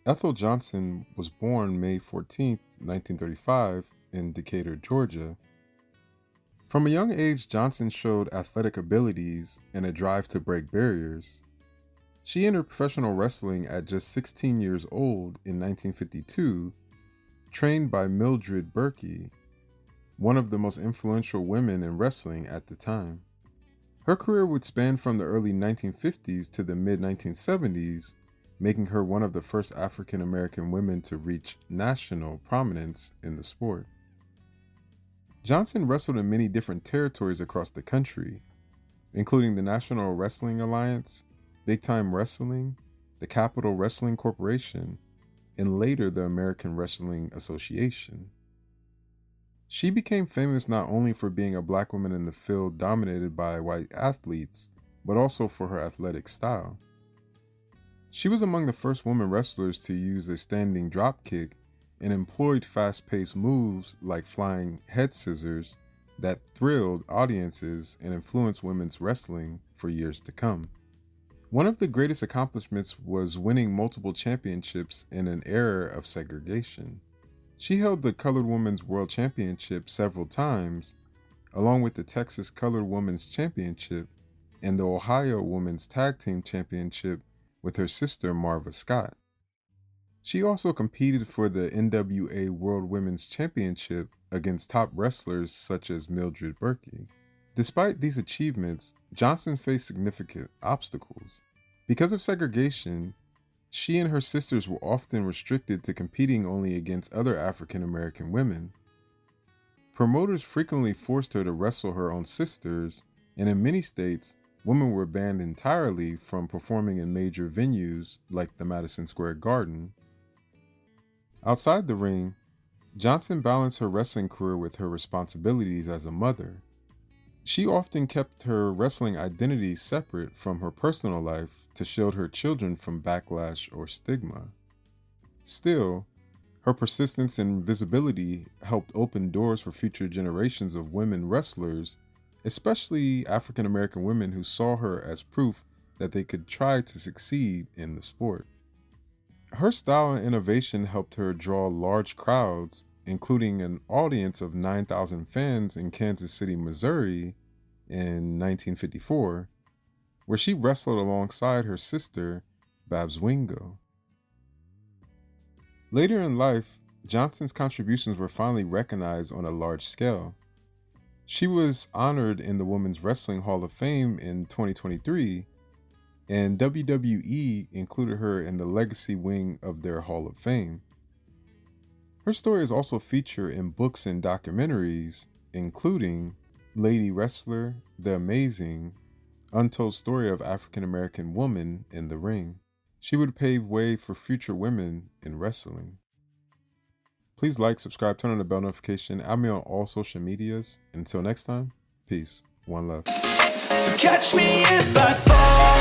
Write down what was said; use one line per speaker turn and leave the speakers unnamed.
Ethel Johnson was born May 14th, 1935, in Decatur, Georgia. From a young age, Johnson showed athletic abilities and a drive to break barriers. She entered professional wrestling at just 16 years old in 1952, trained by Mildred Burkey, one of the most influential women in wrestling at the time. Her career would span from the early 1950s to the mid 1970s, making her one of the first African American women to reach national prominence in the sport. Johnson wrestled in many different territories across the country, including the National Wrestling Alliance, Big Time Wrestling, the Capital Wrestling Corporation, and later the American Wrestling Association. She became famous not only for being a black woman in the field dominated by white athletes, but also for her athletic style. She was among the first women wrestlers to use a standing drop kick and employed fast-paced moves like flying head scissors that thrilled audiences and influenced women's wrestling for years to come. One of the greatest accomplishments was winning multiple championships in an era of segregation. She held the Colored Women's World Championship several times, along with the Texas Colored Women's Championship and the Ohio Women's Tag Team Championship with her sister Marva Scott. She also competed for the NWA World Women's Championship against top wrestlers such as Mildred Burkey. Despite these achievements, Johnson faced significant obstacles. Because of segregation, she and her sisters were often restricted to competing only against other African American women. Promoters frequently forced her to wrestle her own sisters, and in many states, women were banned entirely from performing in major venues like the Madison Square Garden. Outside the ring, Johnson balanced her wrestling career with her responsibilities as a mother. She often kept her wrestling identity separate from her personal life to shield her children from backlash or stigma. Still, her persistence and visibility helped open doors for future generations of women wrestlers, especially African American women who saw her as proof that they could try to succeed in the sport. Her style and innovation helped her draw large crowds, including an audience of 9,000 fans in Kansas City, Missouri in 1954, where she wrestled alongside her sister, Babs Wingo. Later in life, Johnson's contributions were finally recognized on a large scale. She was honored in the Women's Wrestling Hall of Fame in 2023, and WWE included her in the legacy wing of their Hall of Fame. Her story is also featured in books and documentaries, including Lady Wrestler, The Amazing, Untold Story of African American Woman in the Ring. She would pave way for future women in wrestling. Please like, subscribe, turn on the bell notification. Add me on all social medias. Until next time, peace. One love.
So catch me if I fall.